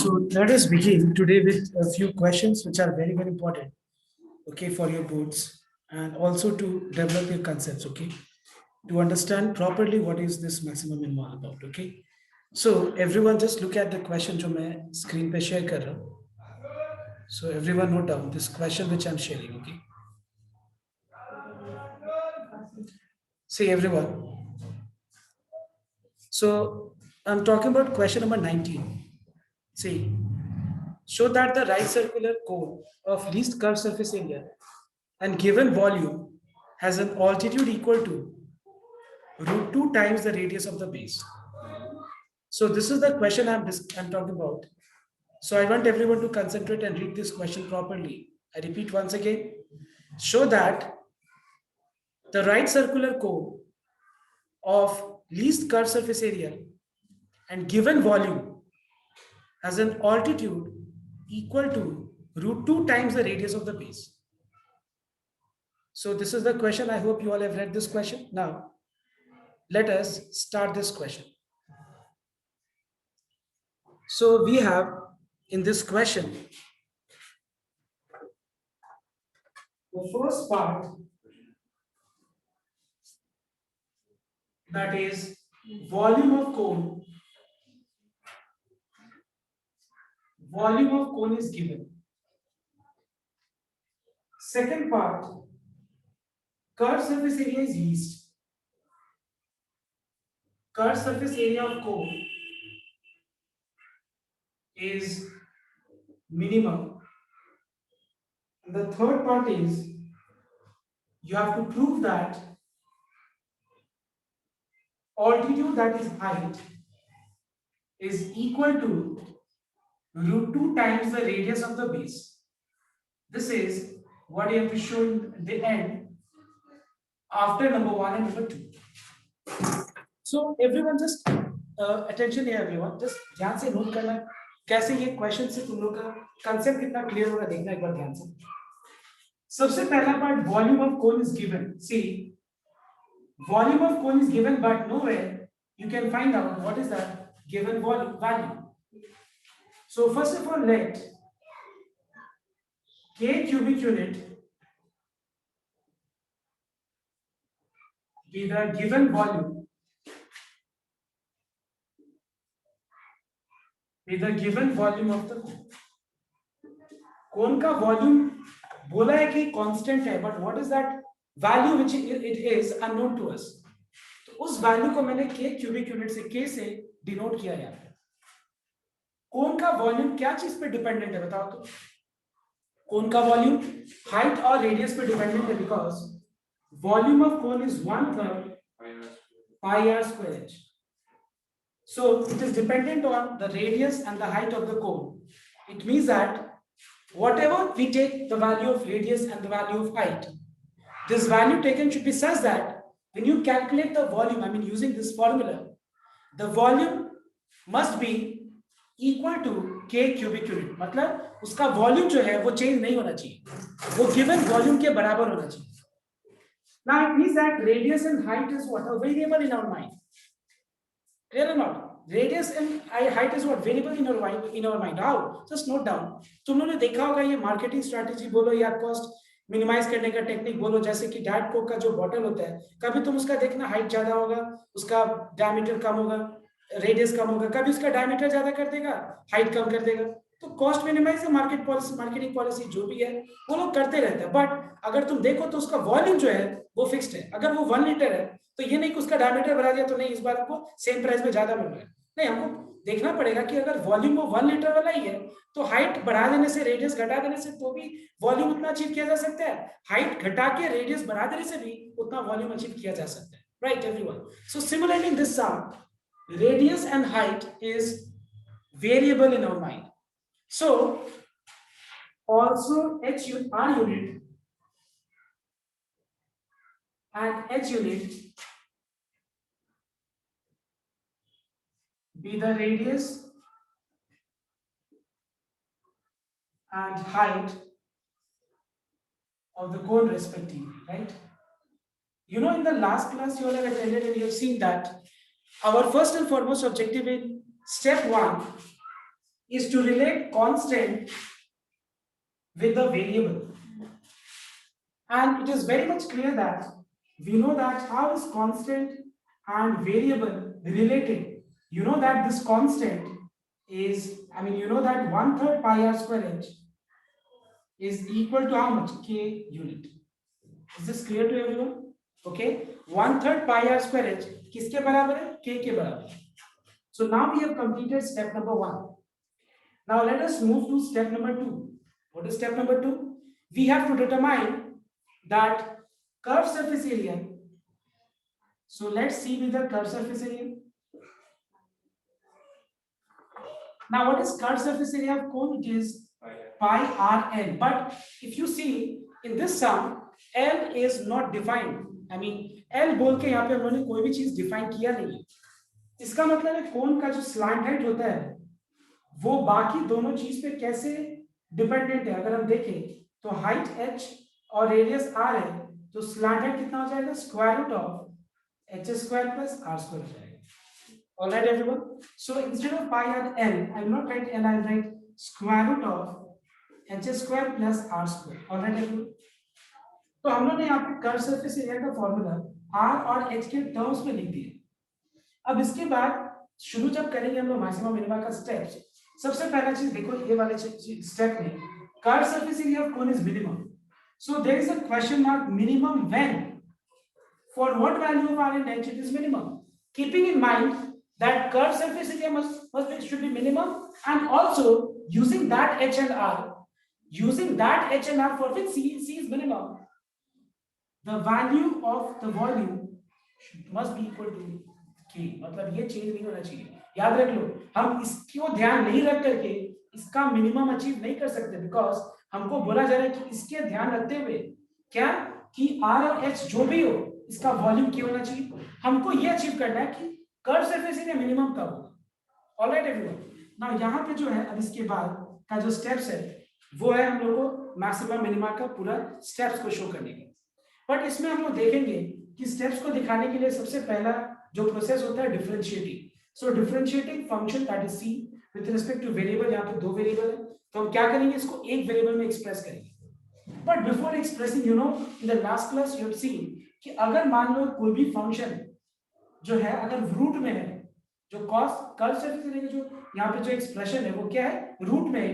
So let us begin today with a few questions which are very, very important, okay, for your boards and also to develop your concepts, okay, to understand properly what is this maximum min all about, okay. So everyone just look at the question जो मैं screen पे share कर रहा हूँ. So everyone note down this question which I'm sharing, okay. See everyone. So I'm talking about question number 19. See, show that the right circular cone of least curved surface area and given volume has an altitude equal to root 2 times the radius of the base. So this is the question I'm talking about. So I want everyone to concentrate and read this question properly. I repeat once again. Show that the right circular cone of least curved surface area and given volume has an altitude equal to root 2 times the radius of the base. So this is the question. I hope you all have read this question. Now, let us start this question. So we have in this question, the first part, that is volume of cone. Volume of cone is given. Second part, curved surface area is least. Curved surface area of cone is minimum. And the third part is you have to prove that altitude, that is height, is equal to root 2 times the radius of the base. This is what you have to show in the end after number 1 and number 2. So everyone just attention here everyone, just ध्यान से note करना कैसे ये question से तुम लोग का concept कितना क्लियर होगा देखना एक बार ध्यान से. सबसे पहला part, volume of cone is given. See, volume of cone is given, but nowhere you can find out what is that given volume value. So first of all, let k cubic unit be the given volume, be the given volume of the cone. Cone का volume बोला है कि constant है, but what is that value which it is unknown to us. तो उस value को मैंने k cubic unit से k से denote किया यहाँ पे. कोन का वॉल्यूम क्या चीज पे डिपेंडेंट है बताओ तो. कोन का वॉल्यूम हाइट और रेडियस पे डिपेंडेंट है, because volume of cone is 1/3 pi r square h. So it is dependent on the radius and the height of the cone. It means that whatever we take the value of radius and the value of height, this value taken should be such that when you calculate the volume, I mean using this formula, the volume must be equal to k cubic unit. मतलब उसका volume जो है वो change नहीं होना चाहिए, वो given volume के बराबर होना चाहिए. Now it means that radius and height is what? A variable in our mind. Clear or not? Radius and height is what? Variable in our mind. How? Just note down. तुम लोगों ने देखा होगा ये मार्केटिंग स्ट्रैटेजी बोलो या cost minimise करने का टेक्निक बोलो, जैसे कि डाइट कोक का जो बॉटल होता है, कभी तुम उसका देखना हाइट ज्यादा होगा, उसका डायमीटर कम होगा, रेडियस कम होगा, कभी उसका डायमीटर ज्यादा कर देगा, हाइट कम कर देगा. तो cost minimize market policy, marketing policy जो भी है वो लोग करते रहते हैं. बट अगर तुम देखो तो उसका वॉल्यूम जो है वो फिक्स्ड है. अगर वो 1 लीटर है तो ये नहीं कि उसका डायमीटर बढ़ा दिया तो नहीं इस बार हमको सेम प्राइस में ज्यादा मिल रहा है. नहीं, हमको देखना पड़ेगा कि अगर वॉल्यूम वो 1 लीटर वाला ही है तो हाइट बढ़ा देने से, रेडियस घटा देने से तो भी वॉल्यूम उतना अचीव किया जा सकता है, हाइट घटा के रेडियस बढ़ा देने से भी उतना वॉल्यूम अचीव किया जा सकता है. Right everyone. So similarly in this sum, radius and height is variable in our mind. So also r unit and h unit be the radius and height of the cone respectively, right? You know, in the last class you all have attended and you have seen that our first and foremost objective in step 1 is to relate constant with the variable. And it is very much clear that we know that how is constant and variable related. You know that this constant is, you know that 1/3 pi r square h is equal to how much? K unit. Is this clear to everyone? Okay, 1/3 pi r square h किसके बराबर है? K के बराबर. So now we have completed step number 1. Now let us move to step number 2. What is step number 2? We have to determine that curved surface area. So let's see with the curved surface area. Now what is curved surface area of cone? It is pi r l. But if you see in this sum, L is not defined. L बोल के यहाँ पे हम लोगों ने कोई भी चीज डिफाइन किया नहीं है. इसका मतलब है कोन का जो स्लैंट हाइट होता है वो बाकी दोनों चीज पे कैसे डिपेंडेंट है. अगर हम देखें तो हाइट h और रेडियस r है, तो स्लैंट हाइट कितना हो जाएगा? Square root of h square plus r square हो जाएगा. All right, everyone. So instead of pi and l, I will not write l. I will write square root of h square plus r square. All right, everyone. तो हम लोगों ने यहाँ पे curve surface area का formula r और h के terms में लिख दिया. अब इसके बाद शुरू जब करेंगे हम लोग मैक्सिमा मिनिमा का स्टेप्स, सबसे पहला चीज देखो ये वाले स्टेप में curve surface area of cone is minimum. So there is a question mark. Minimum when? For what value of r and h it is minimum? Keeping in mind that curved surface area should be minimum, and also using that h and r for which c is minimum, the value of the volume must be equal to k. मतलब ये change नहीं होना चाहिए. याद रख लो, हम इसको ध्यान नहीं रख करके इसका मिनिमम अचीव नहीं कर सकते, बिकॉज हमको बोला जा रहा है कि इसके ध्यान रखते हुए क्या कि r और h जो भी हो इसका वॉल्यूम क्या होना चाहिए. हमको ये अचीव करना है कि कर्व सरफेस एरिया मिनिमम कब होगा. Alright everyone. नाउ यहाँ पे जो है अब इसके बाद का जो स्टेप्स है वो है हम लोग को मैक्सिमा मिनिमा का पूरा स्टेप्स को शो करने के. बट इसमें हम लोग देखेंगे कि स्टेप्स को दिखाने के लिए सबसे पहला जो प्रोसेस होता है differentiating. So differentiating function that is C with respect to variable. यहाँ पे दो वेरिएबल है तो हम क्या करेंगे, इसको एक वेरिएबल में एक्सप्रेस करेंगे. But before expressing, you know, in the last class you have seen कि अगर मान लो कोई भी फंक्शन जो है अगर रूट में है, जो कॉस कर्व सरफेस एरिया जो यहाँ पे जो एक्सप्रेशन है वो क्या है, रूट में है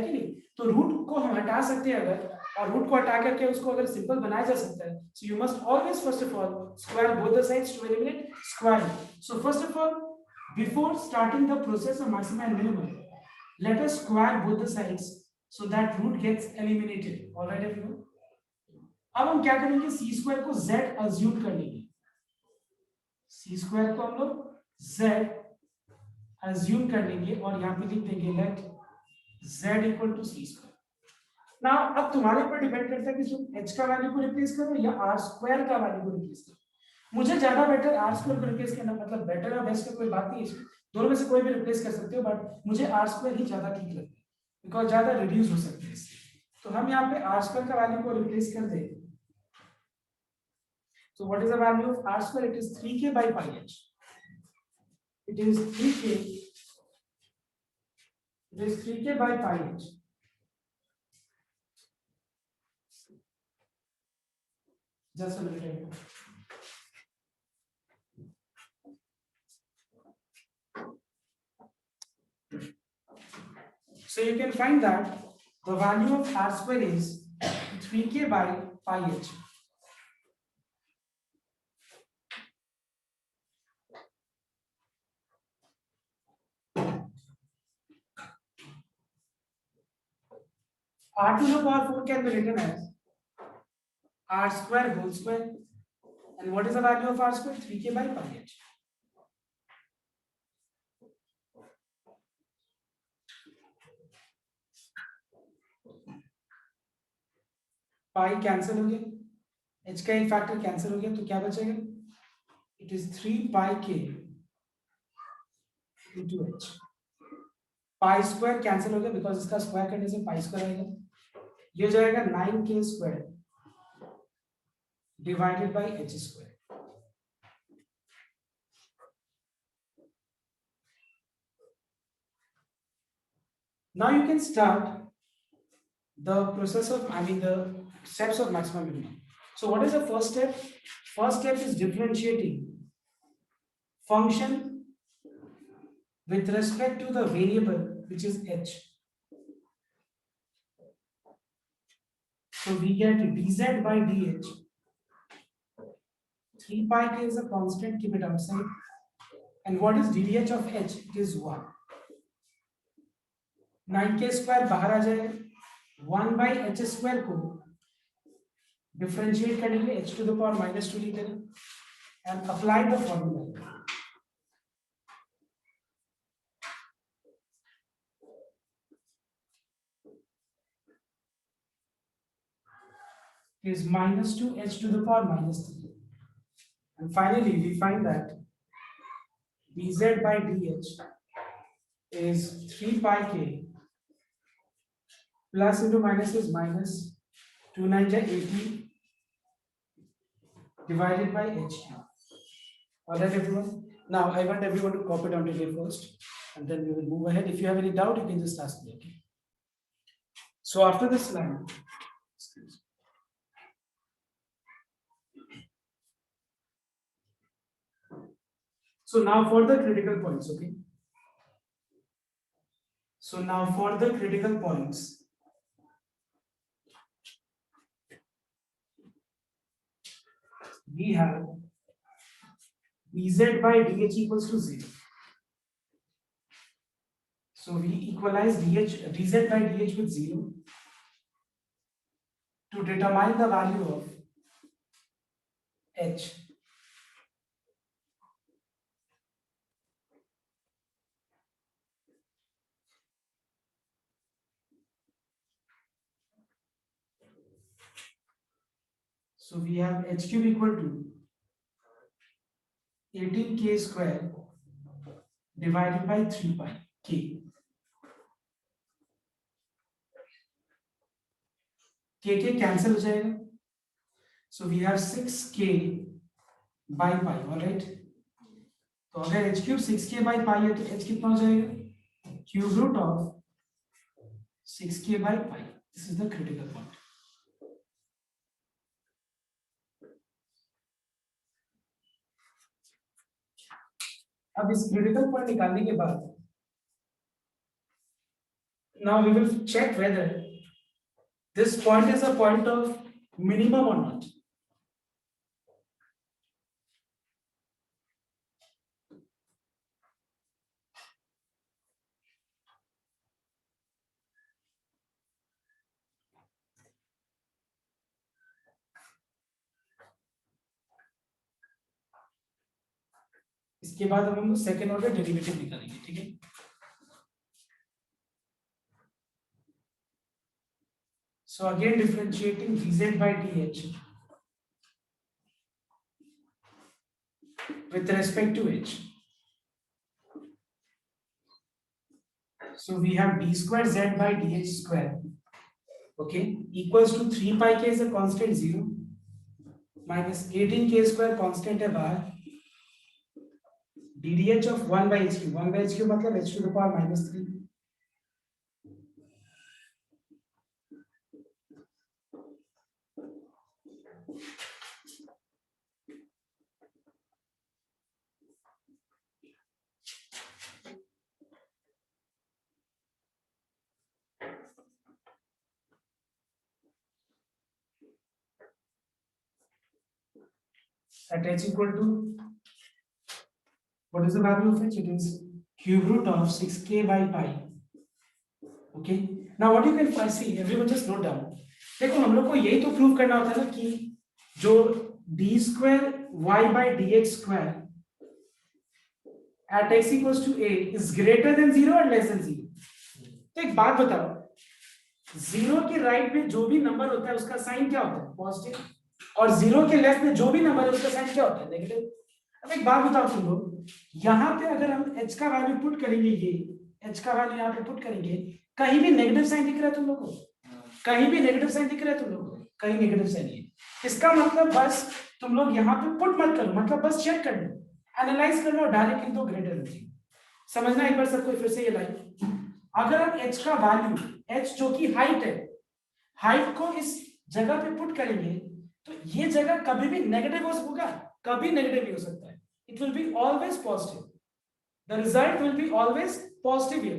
कि नहीं. तो रूट को हम हटा सकते हैं अगर, और रूट को हटा करके उसको अगर सिंपल बनाया जा सकता है. So you must always first of all square both the sides to eliminate square. So first of all before starting the process of maxima and minimum, let us square both the sides so that root gets eliminated. Alright everyone. अब हम क्या करेंगे, C square को z assume कर लेंगे. सी square को हम लोग z अज्यूम कर लेंगे और यहाँ पे लिख देंगे let z equal to C square. ना अब तुम्हारे ऊपर डिपेंड करता है कि तुम h का वैल्यू को रिप्लेस करो या r स्क्वायर का वैल्यू को रिप्लेस करो. मुझे ज्यादा बेटर r स्क्वायर को रिप्लेस करना, मतलब बेटर और बेस्ट का कोई बात नहीं है इसमें, दोनों में से कोई भी रिप्लेस कर सकते हो, बट मुझे r स्क्वायर ही ज्यादा ठीक लगता है बिकॉज ज्यादा रिड्यूस हो सकते हैं इससे. तो हम यहाँ पे r स्क्वायर का वैल्यू को रिप्लेस कर दें. So what is the value of r square? It is 3k by pi h. It is 3k. It is 3k by pi h. Just a minute. So you can find that the value of r square is 3k by pi h. R to the power 4 can be written as r square whole square. And what is the value of r square? 3k by pi h. Pi cancel हो गया, h का एक factor cancel हो गया, तो क्या बचेगा? It is 3 pi k into h. Pi square cancel हो गया बिकॉज इसका स्क्वायर करने से पाई स्क्वायर आएगा. ये हो जाएगा 9k square divided by h square. Now you can start the process of, the steps of maximum minimum. So what is the first step? First step is differentiating function with respect to the variable which is h. So we get dz by dh. 3 pi k is a constant, keep it outside. And what is ddh of h? It is 1. 9k square बाहर आ जाएगा. 1 by h square को differentiate करेंगे, h to the power -2 लिखेंगे and apply the formula. Is -2 h to the power -3. And finally we find that dz by dh is 3 pi k plus into minus is minus 2 9 80 divided by h cube. Alright everyone. Now I want everyone to copy down today first and then we will move ahead. If you have any doubt you can just ask me. Okay. So after this line, so now for the critical points, okay. So now for the critical points, we have dz by dh equals to 0. So we equalize dz by dh with 0 to determine the value of h. So we have h cube equal to 18k square divided by 3 pi k. k cancel हो जाएगा. So we have 6k by pi. All right. तो अगर h cube 6k by pi है तो h कितना हो जाएगा? Cube root of 6k by pi. This is the critical point. अब इस critical point निकालने के बाद now we will check whether this point is a point of minimum or not. इसके बाद हम सेकेंड ऑर्डर डेरिवेटिव निकालेंगे. ठीक है. So again differentiating dz by dh with respect to h. So we have d square z by dh square, okay, equals to 3 pi k is a constant 0 minus 18k square constant है बाहर, ddh of 1 by h cube. 1 by h cube मतलब h to the power -3. At h equal to, what is the value of h? It is cube root of 6k by pi. Okay. Now what you can see, everyone just note down. देखो हम लोग को यही तो prove करना होता है ना कि जो d square y by dx square at x equals to a is greater than 0 or less than 0. तो एक बात बताओ, 0 के राइट में जो भी नंबर होता है उसका साइन क्या होता है? पॉजिटिव. और 0 के लेफ्ट में जो भी नंबर है उसका साइन क्या होता है? नेगेटिव. अब एक बात बताओ तुम लोग, यहाँ पे अगर हम h का वैल्यू पुट करेंगे, ये h का वैल्यू यहाँ पे पुट करेंगे, कहीं भी नेगेटिव साइन दिख रहा है तुम लोग को? कहीं भी नेगेटिव साइन दिख रहा है तुम लोग को? कहीं नेगेटिव साइन नहीं है. इसका मतलब बस तुम लोग यहाँ पे पुट मत करो, मतलब बस चेक कर लो, एनालाइज कर लो, डायरेक्ट लिख दो ग्रेटर देन 0. समझना एक बार सबको फिर से ये लाइन. अगर हम h का वैल्यू, h जो कि हाइट है, हाइट को इस जगह पे पुट करेंगे तो ये जगह कभी भी नेगेटिव होगा, कभी नेगेटिव नहीं हो सकता है, it will be always positive, the result will be always positive here.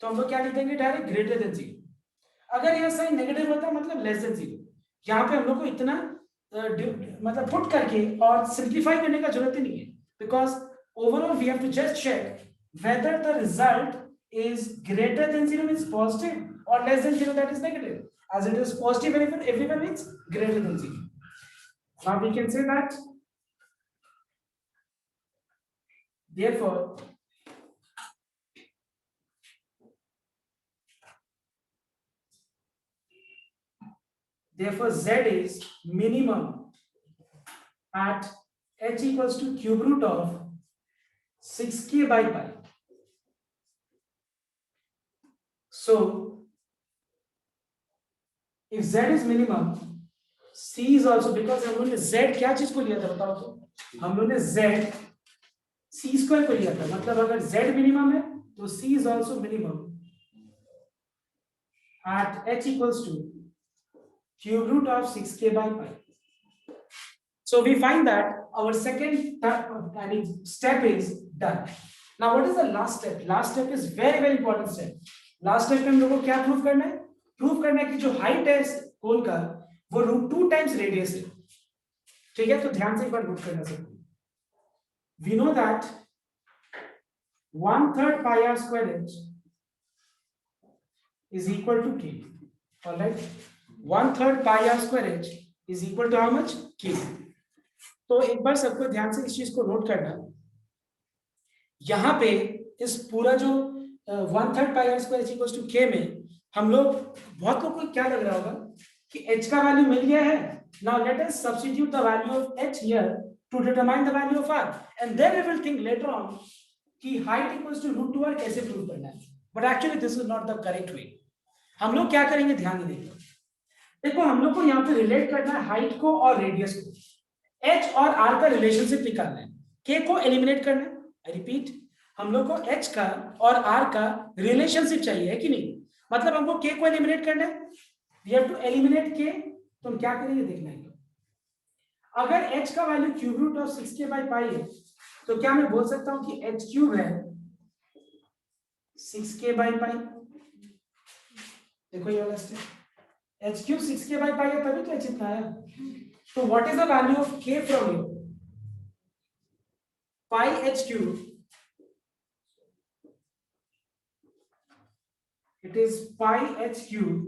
तो हम लोग क्या लिख देंगे डायरेक्ट ग्रेटर देन 0। अगर यह साइन नेगेटिव होता है मतलब लेस देन 0। यहाँ पे हम लोग को इतना मतलब पुट करके और सिंप्लीफाई करने का जरूरत ही नहीं है, because overall we have to just check whether the result is greater than 0 means positive or less than 0 that is negative. As it is positive everywhere means greater than 0. Now we can say that therefore z is minimum at h equals to cube root of 6k by pi. So if z is minimum, c is also, because हम लोगों ने z क्या चीज को लिया था बताओ तो, हम लोगों ने z c स्क्वायर को लिया था, मतलब अगर z मिनिमम है तो c is also minimum at h equals to cube root of 6k by pi. So we find that our second step is done. Now what is the last step? Last step is very very important step. Last step में हम लोग को क्या prove करना है? Prove करना है कि जो हाइट है कोन का वो √2 टाइम्स रेडियस है। ठीक है, तो ध्यान से एक बार नोट करना सब। We know that 1/3 pi r square h is equal to k. All right, 1/3 pi r square h is equal to how much? K. तो एक बार सबको ध्यान से इस चीज को नोट करना, यहाँ पे इस पूरा जो 1/3 pi r square equals to k में हम लोग, बहुत लोग को क्या लग रहा होगा कि h का वैल्यू मिल गया है, now let us substitute the value of h here to determine the value of r and then we will think later on कि हाइट इक्वल्स टू √2r कैसे प्रूव करना है, but actually this is not the correct way. हम लोग क्या करेंगे, ध्यान दीजिए, देखो हम लोग को यहाँ पे रिलेट करना है हाइट को और रेडियस को, h और r का रिलेशनशिप निकालना है, k को एलिमिनेट करना है। आई रिपीट, हम लोग को h का और r का रिलेशनशिप चाहिए, है कि नहीं? मतलब हमको k को एलिमिनेट करना है, we have to eliminate k। तो हम क्या करेंगे देखना है, अगर h का value cube root of 6k by pi है तो क्या मैं बोल सकता हूं कि h क्यूब है 6k बाई पाई। देखो ये वाला step, h cube 6k by pi है तभी तो h इतना आया। So what is the value of k from here? Pi h cube. It is pi h cube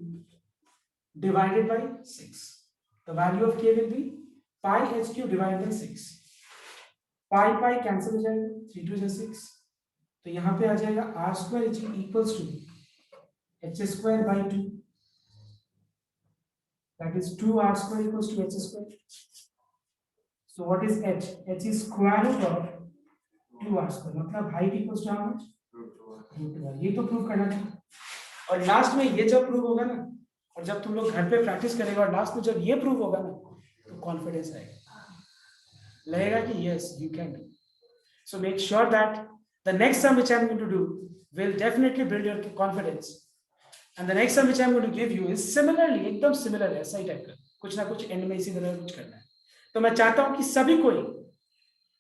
divided by 6. The value of k will be pi h cube divided by 6. Pi pi cancel हो जाएगा, 3 2 6, तो यहाँ पे आ जाएगा r square h equals to h square by 2. That is 2r square equals to h square. So what is h? H is square root of 2r square, मतलब height equals to how much? √2r। ये तो prove करना था, और last में ये जब prove होगा ना, और जब तुम लोग घर पे प्रैक्टिस करेगा और लास्ट में जब ये प्रूव होगा ना, तो कॉन्फिडेंस आएगा, लगेगा कि yes you can do. So make sure that the next sum which I am going to do will definitely build your confidence, and the next sum which I am going to give you is similarly, एकदम similar है, सही type का, कुछ ना कुछ and में इसी तरह कुछ करना है। तो मैं चाहता हूं कि सभी कोई,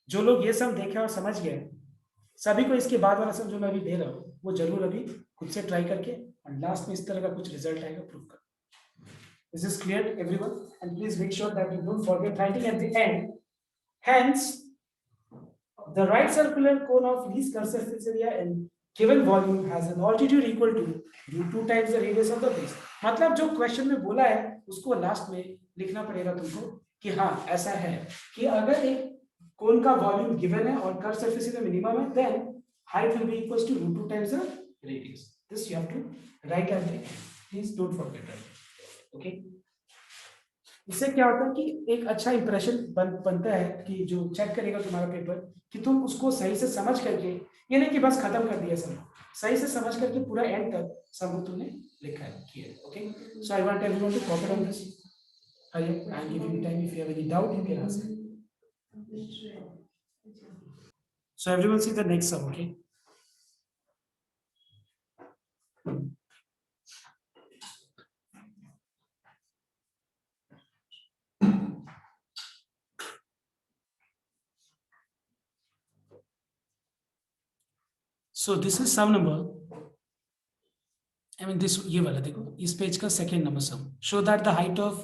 जो लोग ये सम देखे और समझ गए, सभी को इसके बाद वाला सम जो मैं अभी दे रहा हूँ वो जरूर अभी खुद से ट्राई करके और लास्ट में इस तरह का कुछ रिजल्ट आएगा प्रूव कर। This is clear everyone, and please make sure that you don't forget writing at the end. Hence, the right circular cone of least curved surface area in given volume has an altitude equal to √2 times the radius of the base. मतलब जो question में बोला है उसको last में लिखना पड़ेगा तुमको कि हाँ ऐसा है कि अगर एक कोन का वॉल्यूम गिवन है और कर्व सरफेस एरिया मिनिमम है, then height will be equals to √2 times the radius. This you have to write at the end. Please don't forget that. Okay? इससे क्या होता है कि एक अच्छा इंप्रेशन बनता है कि जो चेक करेगा तुम्हारा पेपर कि तुम उसको सही से समझ करके, ये नहीं कि बस खत्म कर दिया सब, सही से समझ करके पूरा एंड तक सब तुमने लिखा है किया। Okay, so I want everyone to copy on this. I am giving you time, if you have any doubt you can ask. So everyone see the next sum, okay? So this is sum number, I mean this ये वाला देखो, इस page का second number sum. Show that the height of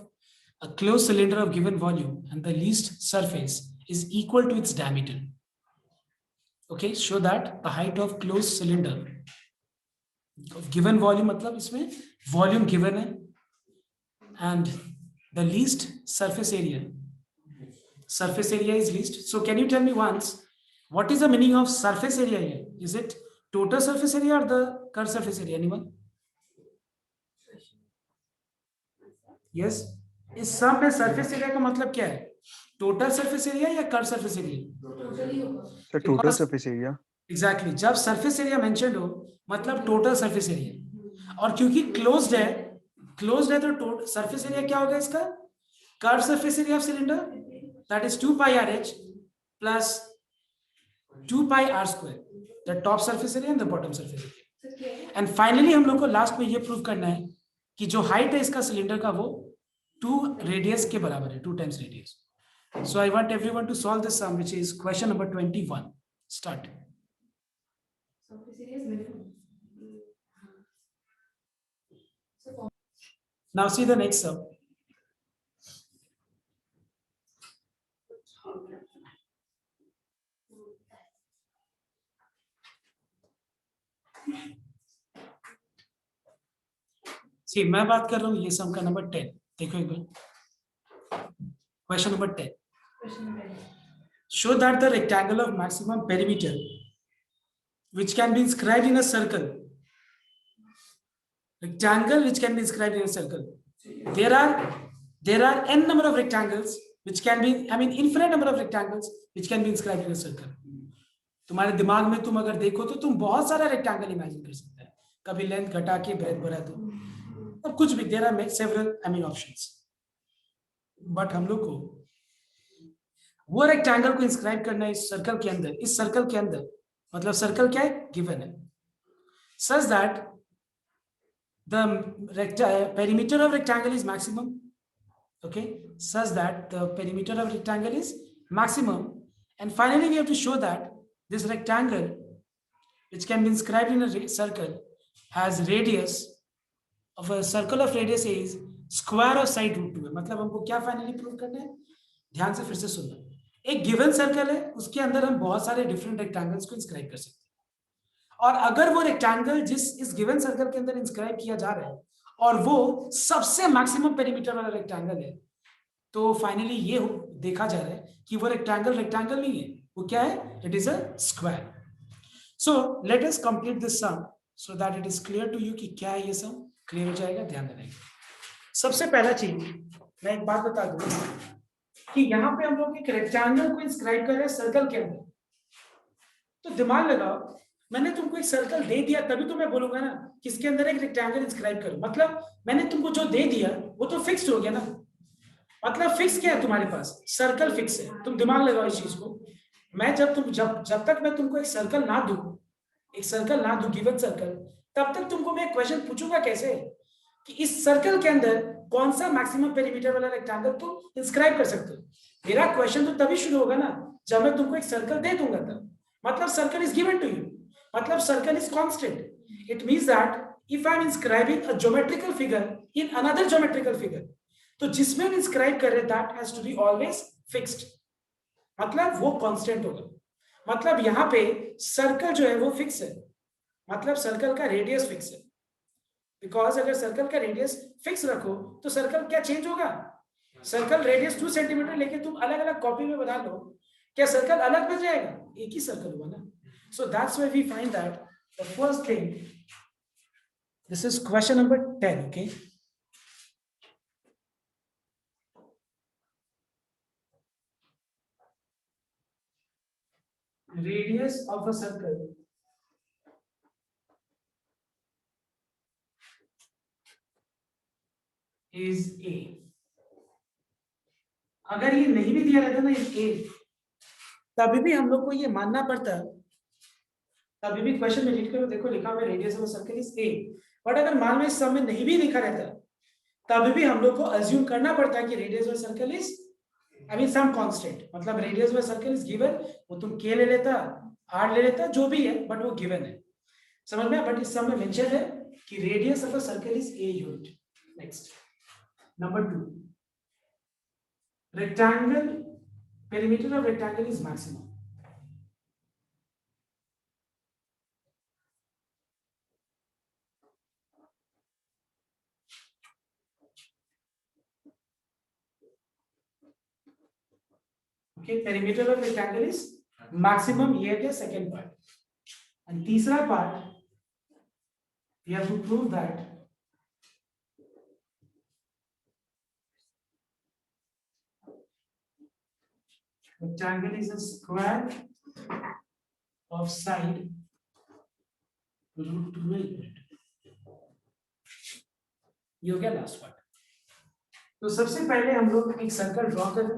a closed cylinder of given volume and the least surface is equal to its diameter. Okay, show that the height of closed cylinder of given volume, मतलब इसमें volume given है, and the least surface area is least. So can you tell me once, what is the meaning of surface area here? Is it total surface area or the curved surface area? Anyone? Yes. इस सब में surface area का मतलब क्या है? Total surface area या curved surface area? Total surface area. Exactly. जब surface area mentioned हो, मतलब total surface area. और क्योंकि closed है तो surface area क्या होगा इसका? Curved surface area of cylinder, that is 2 pi RH plus 2 pi r square, the top surface area and the bottom surface area. And finally हम लोग को लास्ट में ये प्रूव करना है कि जो हाइट है इसका सिलेंडर का वो 2 रेडियस के बराबर है, 2 times radius. So I want everyone to solve this sum, which is question number 21. Start. Now see the next sum. See, मैं बात कर रहा हूँ ये सम का नंबर 10. देखो एक बार. Question number 10. Show that the rectangle of maximum perimeter, which can be inscribed in a circle. Rectangle which can be inscribed in a circle. There are n number of rectangles which can be, I mean infinite number of rectangles which can be inscribed in a circle. तुम्हारे दिमाग में तुम अगर देखो तो तुम बहुत सारा रेक्टेंगल इमेजिन कर सकते हैं, कभी लेंथ घटा के ब्रेथ बढ़ा दो, अब कुछ भी. There are several I mean options, but हम लोग को वो रेक्टेंगल को इंस्क्राइब करना है इस सर्कल के अंदर. इस सर्कल के अंदर मतलब सर्कल क्या है? गिवन है. Such that the perimeter of rectangle is maximum. Okay, such that the perimeter of rectangle is maximum, and finally we have to show that this rectangle which can be inscribed in a circle has radius of a circle of radius is square of side root 2 है. मतलब हमको क्या finally prove करना है? ध्यान से फिर से सुनना. एक गिवन सर्कल है, उसके अंदर हम बहुत सारे डिफरेंट रेक्टेंगल्स को इंस्क्राइब कर सकते हैं, और अगर वो रेक्टेंगल जिस इस गिवन सर्कल के अंदर इंस्क्राइब किया जा रहा है और वो सबसे मैक्सिमम पेरीमीटर वाला रेक्टेंगल है, तो फाइनली ये देखा जा रहा है कि वो रेक्टेंगल नहीं है, वो क्या है? It is a square. So let us complete this sum so that it is clear to you कि क्या है ये सम. क्लियर हो जाएगा, ध्यान देना. सबसे पहला चीज मैं एक बात बता दूं कि यहाँ पे हम लोग एक रेक्टेंगल को इंस्क्राइब कर रहे हैं सर्कल के अंदर. तो दिमाग लगाओ, मैंने तुमको एक सर्कल दे दिया तभी तो मैं बोलूंगा ना कि इसके अंदर एक रेक्टेंगल इंस्क्राइब करो. मतलब मैंने तुमको जो दे दिया वो तो फिक्स्ड हो गया ना. मतलब फिक्स क्या है तुम्हारे पास? सर्कल फिक्स है. तुम दिमाग लगाओ इस चीज को. मैं जब तक मैं तुमको एक सर्कल ना दूं गिवन सर्कल, तब तक तुमको मैं एक क्वेश्चन पूछूंगा कैसे कि इस सर्कल के अंदर कौन सा मैक्सिमम पेरीमीटर वाला रेक्टेंगल तुम इंस्क्राइब कर सकते हो. मेरा क्वेश्चन तो तभी शुरू होगा ना जब मैं तुमको एक सर्कल दे दूंगा तब. मतलब circle is given to you, मतलब circle is constant. It means that if I am inscribing a geometrical figure in another geometrical figure, तो जिसमें हम inscribe कर रहे that has to be always fixed. मतलब वो constant होगा. मतलब यहाँ पे circle जो है वो fix है, मतलब circle का radius fix है. Because अगर circle का radius fix रखो तो circle क्या change होगा? Circle radius 2 सेंटीमीटर लेके तुम अलग अलग कॉपी में बना लो, क्या circle अलग बन जाएगा? एक ही circle होगा ना. So that's why we find that the first thing, this is question number 10, okay? Radius of a circle is A. अगर ये नहीं भी दिया रहता ना इस A, तभी भी हम लोग को ये मानना पड़ता, तभी भी क्वेश्चन में रीड करो, देखो लिखा हुआ है radius of circle is A. But अगर मान लो इस सम में नहीं भी लिखा रहता तभी भी हम लोग को अज्यूम करना पड़ता है कि radius of circle is I mean some constant. मतलब radius of circle is given, वो तुम K ले लेता, R ले लेता, जो भी है, बट वो गिवन है. समझ में? बट इस समय मेंशन है कि radius of a circle is a unit. Next, number 2, rectangle, perimeter of rectangle is maximum. Okay, perimeter of rectangle is maximum. ये है second part. And तीसरा part, we have to prove that rectangle is a square of side root 2 unit. ये हो गया last part. तो सबसे पहले हम लोग एक सर्कल ड्रॉ करें,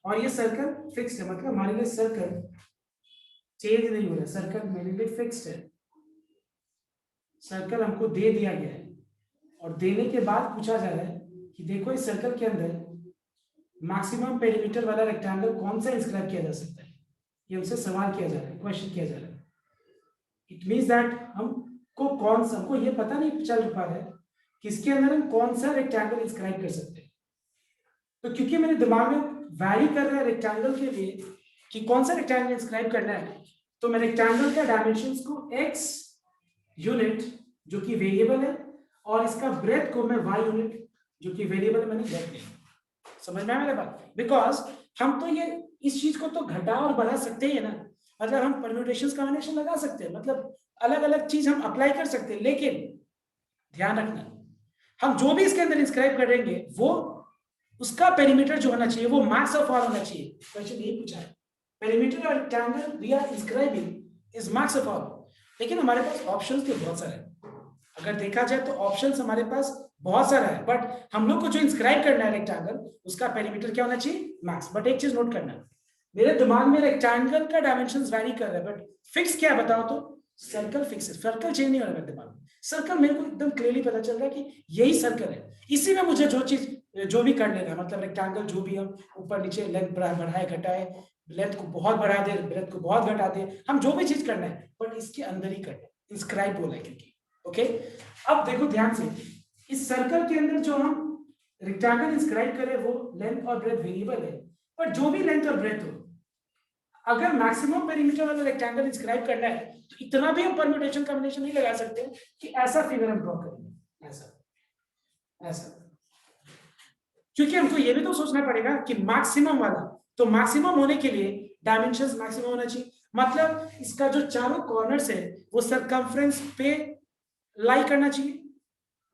और ये सर्कल फिक्स्ड है, मतलब हमारे लिए सर्कल चेंज नहीं हो रहा, सर्कल मेरे लिए फिक्स्ड है. सर्कल हमको दे दिया गया है, और देने के बाद पूछा जा रहा है कि देखो इस सर्कल के अंदर मैक्सिमम पेरीमीटर वाला रेक्टेंगल कौन सा इंस्क्राइब किया जा सकता है. ये हमसे सवाल किया जा रहा है, क्वेश्चन किया जा रहा है. इट मींस दैट हमको कौन सा, हमको ये पता नहीं चल पा रहा है किसके अंदर हम कौन सा रेक्टेंगल इंस्क्राइब कर सकते हैं. तो क्योंकि मेरे दिमाग में वैरी कर रहा है रेक्टेंगल के लिए कि कौन सा रेक्टेंगल इंस्क्राइब करना है, तो मैं रेक्टेंगल का डायमेंशंस को x यूनिट जो कि वेरिएबल है, और इसका ब्रेथ को मैं y यूनिट जो कि वेरिएबल मैंने लेट लिया. समझ में आया मेरे बात? बिकॉज हम तो ये इस चीज को तो घटा और बढ़ा सकते हैं ना, मतलब हम परम्यूटेशंस कॉम्बिनेशन लगा सकते हैं, मतलब अलग अलग चीज हम अप्लाई कर सकते हैं. लेकिन ध्यान रखना, हम जो भी इसके अंदर इंस्क्राइब करेंगे वो उसका पेरीमीटर जो होना चाहिए वो मार्क्स ऑफ ऑल होना चाहिए. क्वेश्चन यही पूछा है, perimeter of rectangle we are inscribing is marks of all. लेकिन हमारे पास ऑप्शंस तो बहुत सारे हैं. अगर देखा जाए तो ऑप्शंस हमारे पास बहुत सारा है, बट हम लोग को जो इंस्क्राइब करना है रेक्टेंगल, उसका पेरीमीटर क्या होना चाहिए? मैक्स. बट एक चीज नोट करना है, मेरे दिमाग में रेक्टेंगल का डायमेंशंस वैरी कर रहा है, बट फिक्स क्या है बताओ तो? सर्कल फिक्स है, सर्कल चेंज नहीं हो रहा मेरे दिमाग में. सर्कल मेरे को एकदम क्लियरली पता चल रहा है कि यही सर्कल है, इसी में मुझे जो चीज जो भी कर लेना है, मतलब रेक्टेंगल जो भी हम ऊपर नीचे लेंथ बढ़ाए घटाए, लेंथ को बहुत बढ़ा दे, ब्रेथ को बहुत घटा दे, हम जो भी चीज करना है बट इसके अंदर ही करना है. इंस्क्राइब बोला है क्योंकि. ओके, अब देखो ध्यान से, इस सर्कल के अंदर जो हम रेक्टेंगल इंस्क्राइब करें वो लेंथ और ब्रेथ वेरिएबल है, पर जो भी लेंथ और ब्रेथ हो, अगर मैक्सिमम पेरीमीटर वाला रेक्टेंगल इंस्क्राइब करना है तो इतना भी हम परम्यूटेशन कॉम्बिनेशन नहीं लगा सकते कि ऐसा फिगर हम ड्रॉ करेंगे, ऐसा ऐसा. क्योंकि हमको ये भी तो सोचना पड़ेगा कि मैक्सिमम वाला, तो मैक्सिमम होने के लिए डायमेंशंस मैक्सिमम होना चाहिए, मतलब इसका जो चारों कॉर्नर्स है वो सरकमफ्रेंस पे लाई करना चाहिए.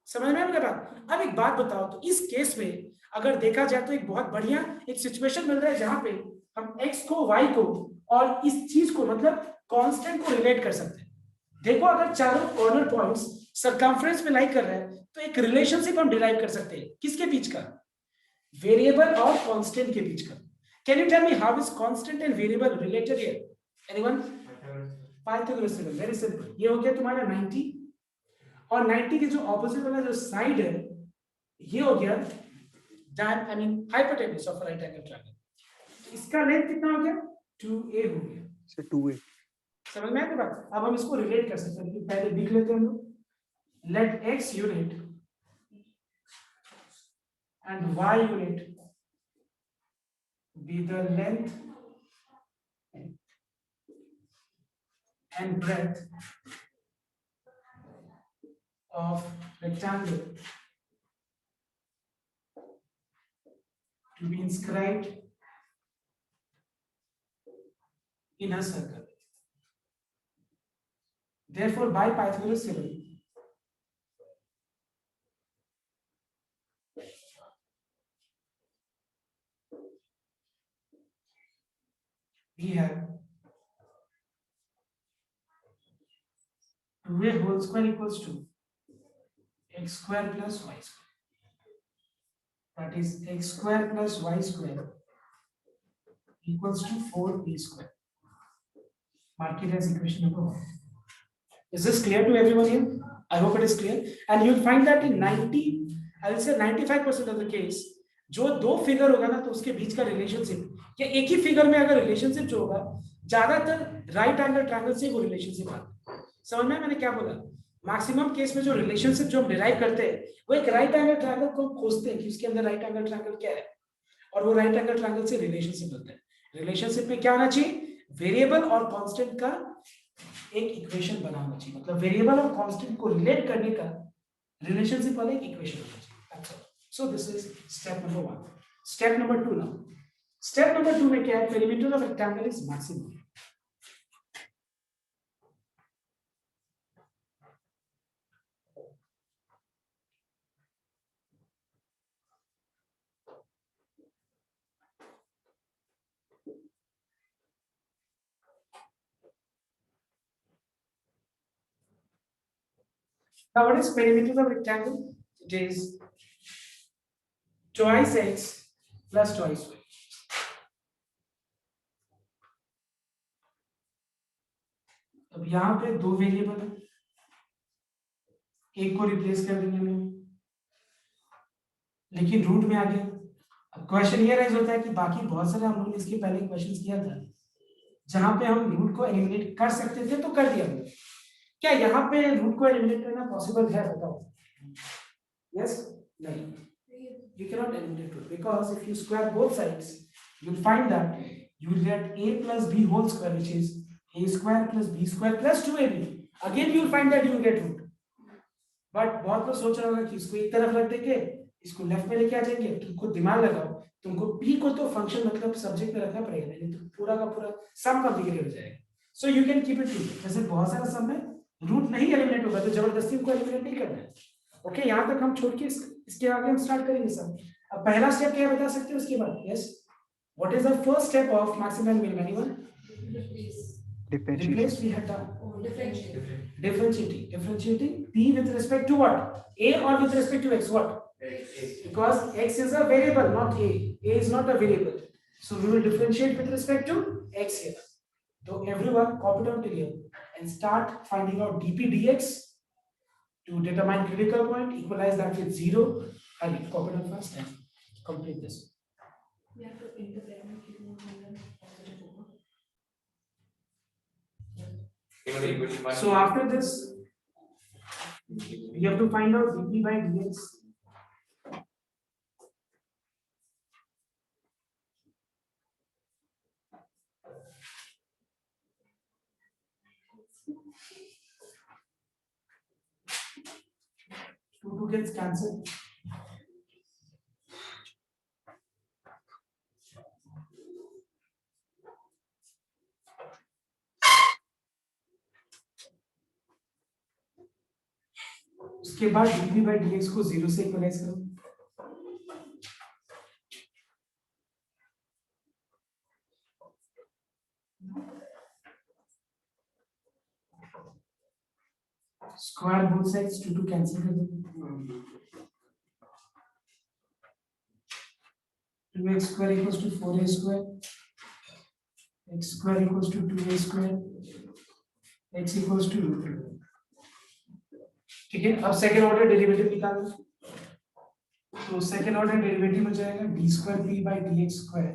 समझ में आ मेरी बात? अब एक बात बताओ, तो इस केस में अगर देखा जाए तो एक बहुत बढ़िया एक सिचुएशन मिल रहा है जहां पे हम x को y को और इस चीज को मतलब कांस्टेंट को रिलेट कर सकते हैं. देखो अगर चारों कॉर्नर पॉइंट्स सरकमफ्रेंस में लाई कर रहे हैं तो एक रिलेशनशिप हम डिराइव कर सकते हैं. किसके बीच का? वेरिएबल और कांस्टेंट के बीच का. Can you tell me how is constant and variable related here? Anyone? Pythagoras theorem. Very simple. ये हो गया तुम्हारा 90, और 90 के जो ऑपोजिट वाला जो साइड है ये हो गया I mean hypotenuse of right angle triangle. इसका लेंथ कितना हो गया? 2a हो गया. से 2a. समझ में आया बात? अब हम इसको रिलेट कर सकते हैं. पहले लिख लेते हैं हम लोग, let x unit and y unit be the length and breadth of rectangle to be inscribed in a circle. Therefore, by Pythagoras theorem, we have 2a whole square equals to x square plus y square. That is x square plus y square equals to 4b square. Mark it as equation number 1. Is this clear to everyone here? I hope it is clear. And you'll find that in 90, I will say 95% of the case, जो दो figure होगा ना तो उसके बीच का relationship, या एक ही figure में अगर रिलेशनशिप जो होगा ज्यादातर राइट एंगल ट्रायंगल से वो रिलेशनशिप आता है। समझ में मैंने क्या बोला? मैक्सिमम केस में जो रिलेशनशिप जो हम डिराइव करते हैं वो एक राइट एंगल ट्रायंगल को खोजते हैं कि उसके अंदर राइट एंगल ट्रायंगल क्या है, और वो राइट एंगल ट्रायंगल से रिलेशनशिप बनता है। रिलेशनशिप में क्या होना चाहिए? वेरिएबल और कांस्टेंट का एक इक्वेशन बना होना चाहिए, मतलब वेरिएबल और कांस्टेंट को रिलेट करने का रिलेशनशिप वाला एक इक्वेशन होना चाहिए। अच्छा, so this is step number 1। Step number 2 now. Step number 2 में क्या है? Perimeter of rectangle is maximum. Now what is perimeter of rectangle? It is twice x plus twice y. अब यहाँ पे दो वेरिएबल है, एक को रिप्लेस कर देंगे हम, लेकिन रूट में आ गया। अब क्वेश्चन ये राइज होता है कि बाकी बहुत सारे हम लोगों ने इसके पहले क्वेश्चंस किया था जहां पे हम रूट को एलिमिनेट कर सकते थे तो कर दिया हमने। क्या यहाँ पे रूट को एलिमिनेट करना पॉसिबल है? बताओ। यस? नहीं, you cannot eliminate root because if you square both sides you'll find that you will get a plus b whole square, which is a square plus b square plus 2ab. Again you will find that you will get root, but बहुत लोग सोच रहे होंगे कि इसको एक तरफ रख देंगे, इसको लेफ्ट में लेके आ जाएंगे। तुम खुद दिमाग लगाओ, तुमको p को तो फंक्शन मतलब सब्जेक्ट में रखना पड़ेगा, नहीं तो पूरा का पूरा सम कॉम्प्लिकेटेड हो जाएगा। So you can keep it to, जैसे बहुत सारा सम में रूट नहीं एलिमिनेट होगा तो जबरदस्ती उनको एलिमिनेट नहीं करना है। ओके, यहाँ तक हम छोड़ के इसके आगे हम स्टार्ट करेंगे सब। अब पहला स्टेप क्या बता सकते हो उसके बाद? Yes, what is the first step of maximum and minimum? Anyone? Replace we had done. Differentiating p with respect to what? A or with respect to x? What? Because x is a variable, not a. A is not a variable. So we will differentiate with respect to x here. So everyone copy down till here and start finding out dp dx to determine critical point, equalize that with 0. Hurry, copy down first and complete this. We have to integrate So after this, we have to find out dp by dx. Two gets cancelled. उसके बाद dp by dx को 0 से equalise करो। Square both sides, 2 cancel कर दो। 2x square equals to 4a square, x square equals to 2a square, x equals to root 2। ठीक है, अब सेकेंड ऑर्डर डेरिवेटिव निकालना। तो सेकेंड ऑर्डर डेरिवेटिव हो जाएगा d square p by dx square।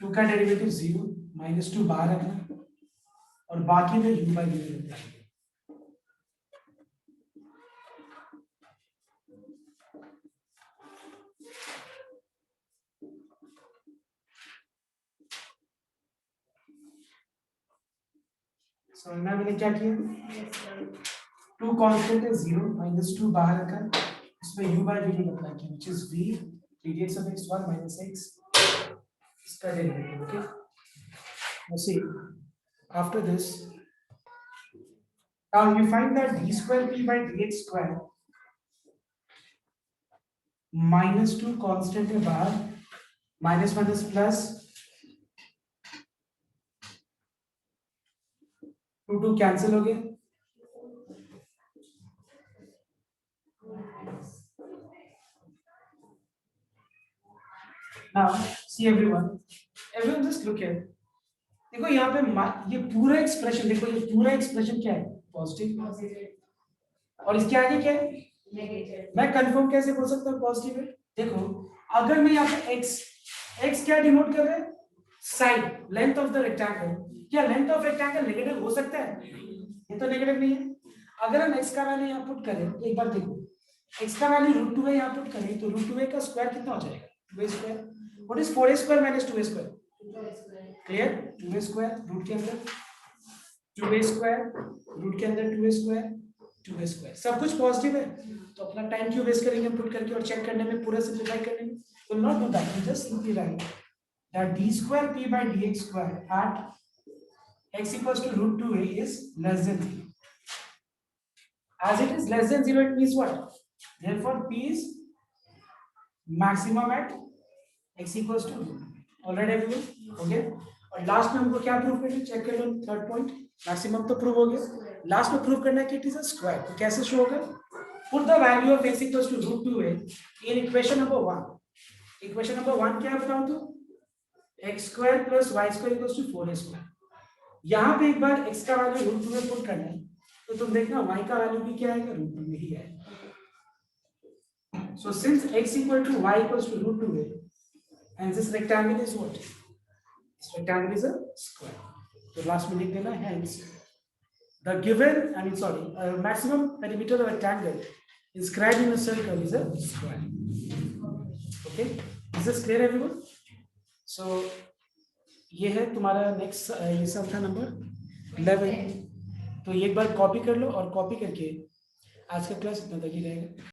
2 का डेरिवेटिव 0, -2 बाहर रखना और बाकी में u by u रखना। समझना मैंने क्या किया? 2 कांस्टेंट है, 0 -2 बाहर रखा, इसमें u by v अप्लाई किया, which is v dx of x 1 minus x, इसका derivative. Okay, now see after this, now you find that d square p by dx square -2 constant है बाहर, माइनस माइनस प्लस 2 कैंसिल हो गया। Now see everyone just look here। देखो यहाँ पे ये पूरा एक्सप्रेशन, देखो ये पूरा एक्सप्रेशन क्या है? पॉजिटिव। और इसके आगे क्या है? नेगेटिव। मैं कंफर्म कैसे बोल सकता हूँ पॉजिटिव है? देखो अगर मैं यहाँ पे x क्या डिनोट कर रहा है? Side length of the rectangle, क्या लेंथ ऑफ रेक्टेंगल नेगेटिव हो सकता है? ये तो नेगेटिव नहीं है। अगर हम x का वैल्यू यहाँ पुट करें, एक बार देखो, x का वैल्यू √2a यहाँ पुट करें तो √2a का स्क्वायर कितना हो जाएगा? 2a square. What is 4a square minus 2a square? Clear? 2a square root के अंदर 2a स्क्वायर, रूट के अंदर 2a स्क्वायर, 2a स्क्वायर, सब कुछ पॉजिटिव है तो अपना टाइम क्यों वेस्ट करेंगे पुट करके और चेक करने में, पूरा सिंपलीफाई करने में? Will not do that, just simply write that d square p by dx square at x equals to √2a is less than 0. As it is less than 0, it means what? Therefore, p is maximum at x equals to 0. All right, everyone? Okay. और last में हमको क्या prove करना है? Check कर लो, third point, maximum तो prove हो गया, लास्ट में प्रूव करना है कि इट इज अ स्क्वायर। तो कैसे शो होगा? Put the value of x equals to √2a in equation number 1. Equation number 1 क्या है बताओ तो? x square plus y square equals to 4a square. यहाँ पे एक बार x का वैल्यू √2 में पुट करना है तो तुम देखना y का वैल्यू भी क्या आएगा? √2 में ही आएगा। So since x equal to y equals to √2a and this rectangle is what? This rectangle is a square. तो लास्ट में लिख देना hence the given, maximum perimeter of a rectangle inscribed in a circle is a square. Okay, is this clear everyone? So ये है तुम्हारा next, ये सब था नंबर 11। तो ये एक बार कॉपी कर लो और कॉपी करके आज का क्लास इतना तक ही रहेगा।